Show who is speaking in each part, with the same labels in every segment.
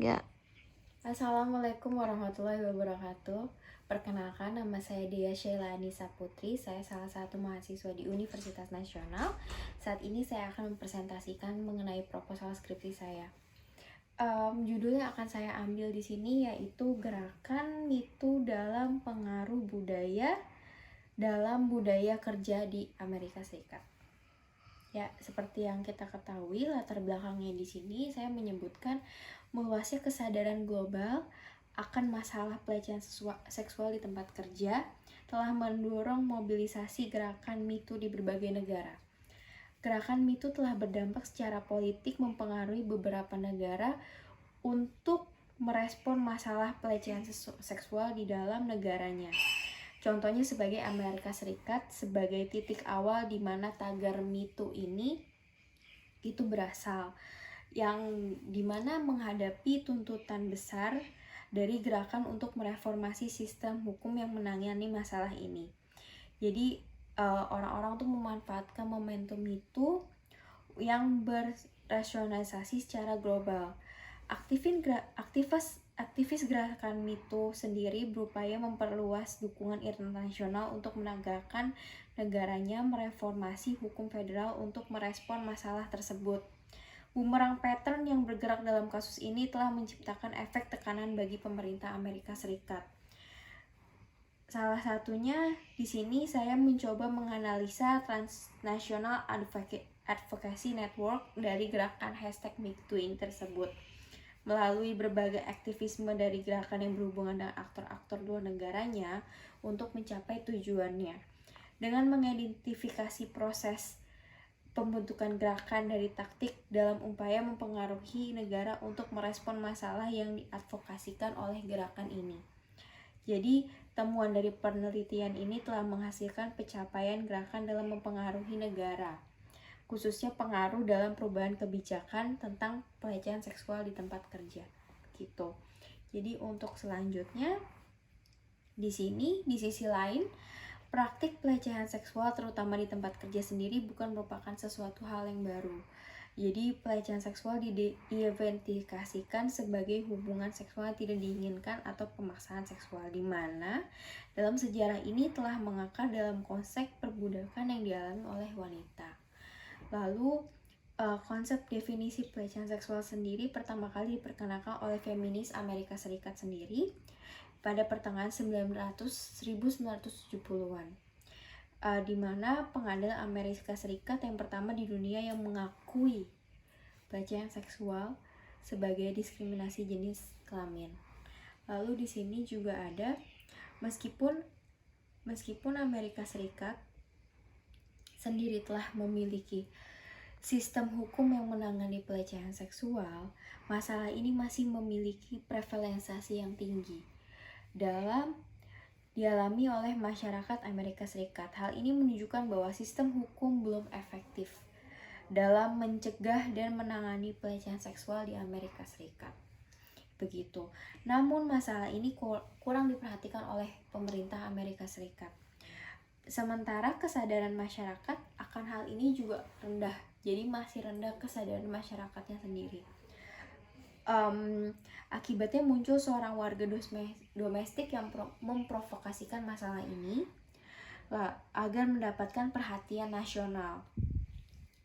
Speaker 1: Ya,
Speaker 2: Assalamualaikum warahmatullahi wabarakatuh. Perkenalkan, nama saya Dea Sheila Anissa Putri. Saya salah satu mahasiswa di Universitas Nasional. Saat ini saya akan mempresentasikan mengenai proposal skripsi saya. Judul yang akan saya ambil di sini yaitu Gerakan MeToo dalam Pengaruh Budaya dalam Budaya Kerja di Amerika Serikat. Ya, seperti yang kita ketahui, latar belakangnya di sini saya menyebutkan meluasnya kesadaran global akan masalah pelecehan seksual di tempat kerja telah mendorong mobilisasi gerakan MeToo di berbagai negara. Gerakan MeToo telah berdampak secara politik mempengaruhi beberapa negara untuk merespon masalah pelecehan seksual di dalam negaranya. Contohnya sebagai Amerika Serikat sebagai titik awal di mana tagar MeToo ini itu berasal, yang dimana menghadapi tuntutan besar dari gerakan untuk mereformasi sistem hukum yang menangani masalah ini. Jadi orang-orang tuh memanfaatkan momentum itu yang berrasionalisasi secara global. Aktivis gerakan MeToo sendiri berupaya memperluas dukungan internasional untuk menegakkan negaranya mereformasi hukum federal untuk merespon masalah tersebut. Bumerang pattern yang bergerak dalam kasus ini telah menciptakan efek tekanan bagi pemerintah Amerika Serikat. Salah satunya di sini saya mencoba menganalisa Transnational Advocacy Network dari gerakan #MeToo tersebut melalui berbagai aktivisme dari gerakan yang berhubungan dengan aktor-aktor luar negaranya untuk mencapai tujuannya. Dengan mengidentifikasi proses pembentukan gerakan dari taktik dalam upaya mempengaruhi negara untuk merespon masalah yang diadvokasikan oleh gerakan ini. Jadi, temuan dari penelitian ini telah menghasilkan pencapaian gerakan dalam mempengaruhi negara, khususnya pengaruh dalam perubahan kebijakan tentang pelecehan seksual di tempat kerja. Gitu. Jadi untuk selanjutnya di sini di sisi lain, praktik pelecehan seksual terutama di tempat kerja sendiri bukan merupakan sesuatu hal yang baru. Jadi pelecehan seksual diidentifikasikan sebagai hubungan seksual yang tidak diinginkan atau pemaksaan seksual, di mana dalam sejarah ini telah mengakar dalam konsep perbudakan yang dialami oleh wanita. Lalu konsep definisi pelecehan seksual sendiri pertama kali diperkenalkan oleh feminis Amerika Serikat sendiri pada pertengahan 1970-an, di mana pengadilan Amerika Serikat yang pertama di dunia yang mengakui pelecehan seksual sebagai diskriminasi jenis kelamin. Lalu di sini juga ada meskipun Amerika Serikat sendiri telah memiliki sistem hukum yang menangani pelecehan seksual, masalah ini masih memiliki prevalensi yang tinggi dalam dialami oleh masyarakat Amerika Serikat. Hal ini menunjukkan bahwa sistem hukum belum efektif dalam mencegah dan menangani pelecehan seksual di Amerika Serikat. Begitu. Namun masalah ini kurang diperhatikan oleh pemerintah Amerika Serikat. Sementara kesadaran masyarakat akan hal ini juga rendah. Jadi masih rendah kesadaran masyarakatnya sendiri. Akibatnya muncul seorang warga domestik yang memprovokasikan masalah ini agar mendapatkan perhatian nasional.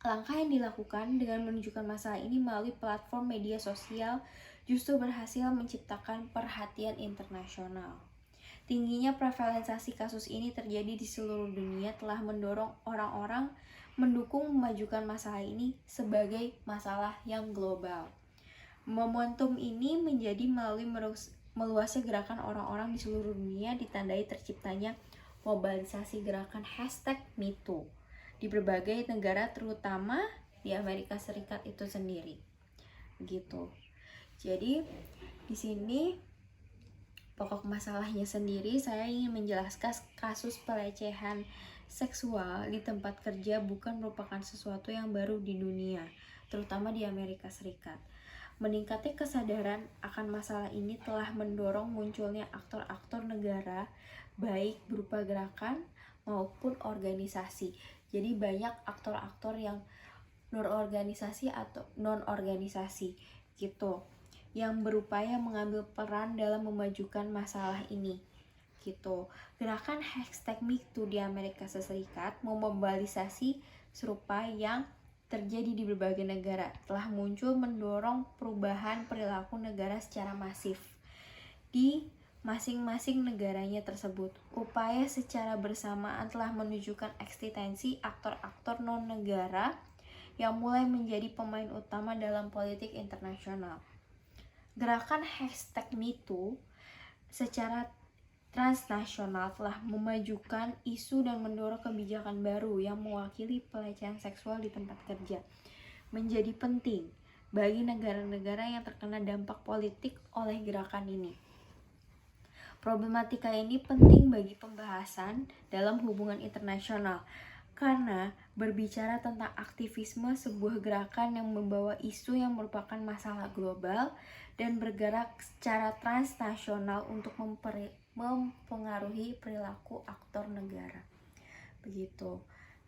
Speaker 2: Langkah yang dilakukan dengan menunjukkan masalah ini melalui platform media sosial justru berhasil menciptakan perhatian internasional. Tingginya prevalensi kasus ini terjadi di seluruh dunia telah mendorong orang-orang mendukung memajukan masalah ini sebagai masalah yang global. Momentum ini menjadi melalui meluasnya gerakan orang-orang di seluruh dunia ditandai terciptanya mobilisasi gerakan #MeToo di berbagai negara terutama di Amerika Serikat itu sendiri. Gitu. Jadi di sini pokok masalahnya sendiri saya ingin menjelaskan kasus pelecehan seksual di tempat kerja bukan merupakan sesuatu yang baru di dunia, terutama di Amerika Serikat. Meningkatnya kesadaran akan masalah ini telah mendorong munculnya aktor-aktor negara, baik berupa gerakan maupun organisasi. Jadi banyak aktor-aktor yang non-organisasi atau non-organisasi gitu. yang berupaya mengambil peran dalam memajukan masalah ini. Gitu. Gerakan #MeToo di Amerika Serikat memobilisasi serupa yang terjadi di berbagai negara, telah muncul mendorong perubahan perilaku negara secara masif di masing-masing negaranya tersebut. Upaya secara bersamaan telah menunjukkan eksistensi aktor-aktor non-negara yang mulai menjadi pemain utama dalam politik internasional. Gerakan #MeToo secara transnasional telah memajukan isu dan mendorong kebijakan baru yang mewakili pelecehan seksual di tempat kerja. Menjadi penting bagi negara-negara yang terkena dampak politik oleh gerakan ini. Problematika ini penting bagi pembahasan dalam hubungan internasional karena berbicara tentang aktivisme sebuah gerakan yang membawa isu yang merupakan masalah global dan bergerak secara transnasional untuk mempengaruhi perilaku aktor negara. Begitu.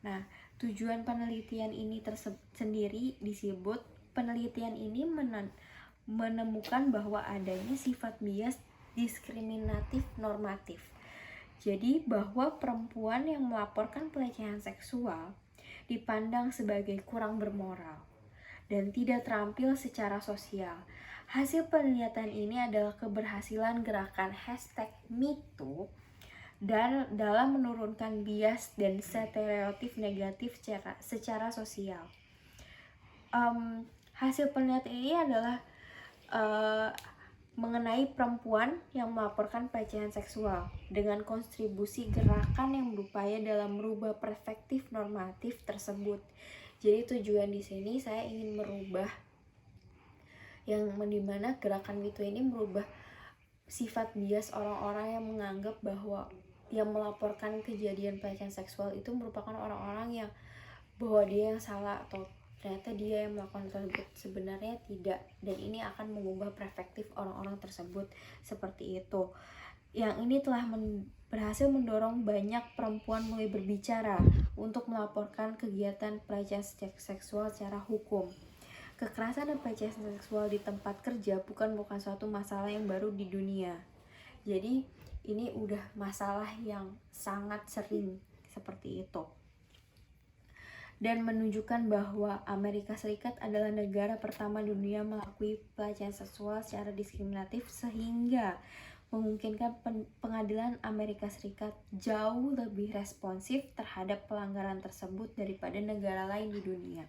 Speaker 2: Nah, tujuan penelitian ini sendiri disebut penelitian ini menemukan bahwa adanya sifat bias diskriminatif normatif. Jadi bahwa perempuan yang melaporkan pelecehan seksual dipandang sebagai kurang bermoral dan tidak terampil secara sosial. Hasil penelitian ini adalah keberhasilan gerakan #MeToo dan dalam menurunkan bias dan stereotip negatif secara sosial. Hasil penelitian ini adalah mengenai perempuan yang melaporkan pelecehan seksual dengan kontribusi gerakan yang berupaya dalam merubah perspektif normatif tersebut. Jadi tujuan di sini saya ingin merubah yang dimana gerakan MeToo ini merubah sifat bias orang-orang yang menganggap bahwa yang melaporkan kejadian pelecehan seksual itu merupakan orang-orang yang bahwa dia yang salah atau ternyata dia yang melakukan tersebut. Sebenarnya tidak, dan ini akan mengubah perspektif orang-orang tersebut seperti itu. Yang ini telah berhasil mendorong banyak perempuan mulai berbicara untuk melaporkan kegiatan pelecehan seksual secara hukum. Kekerasan dan pelecehan seksual di tempat kerja bukan suatu masalah yang baru di dunia. Jadi ini udah masalah yang sangat sering seperti itu. Dan menunjukkan bahwa Amerika Serikat adalah negara pertama di dunia mengakui pelecehan seksual secara diskriminatif, sehingga memungkinkan pengadilan Amerika Serikat jauh lebih responsif terhadap pelanggaran tersebut daripada negara lain di dunia.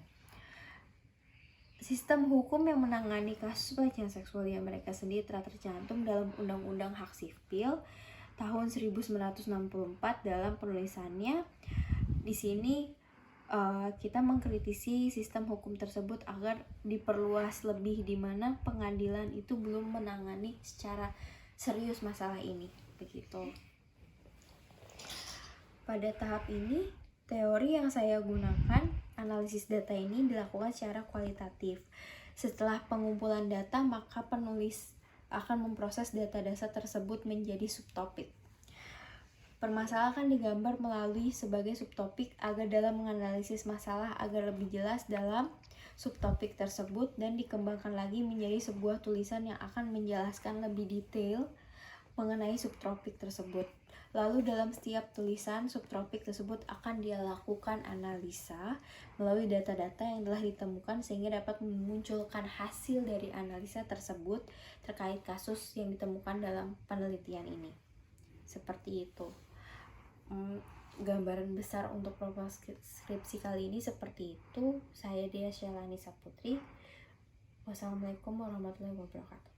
Speaker 2: Sistem hukum yang menangani kasus pelecehan seksual di Amerika sendiri telah tercantum dalam Undang-Undang Hak Sipil tahun 1964 dalam penulisannya. Di sini kita mengkritisi sistem hukum tersebut agar diperluas lebih, di mana pengadilan itu belum menangani secara serius masalah ini. Begitu. Pada tahap ini, teori yang saya gunakan, analisis data ini dilakukan secara kualitatif. Setelah pengumpulan data, maka penulis akan memproses data dasar tersebut menjadi subtopik. Permasalahan digambar melalui sebagai subtopik agar dalam menganalisis masalah agar lebih jelas dalam subtopik tersebut, dan dikembangkan lagi menjadi sebuah tulisan yang akan menjelaskan lebih detail mengenai subtopik tersebut. Lalu dalam setiap tulisan subtopik tersebut akan dilakukan analisa melalui data-data yang telah ditemukan sehingga dapat memunculkan hasil dari analisa tersebut terkait kasus yang ditemukan dalam penelitian ini. Seperti itu. Gambaran besar untuk proposal skripsi kali ini seperti itu. Saya Dia Syalani Saputri. Wassalamualaikum warahmatullahi wabarakatuh.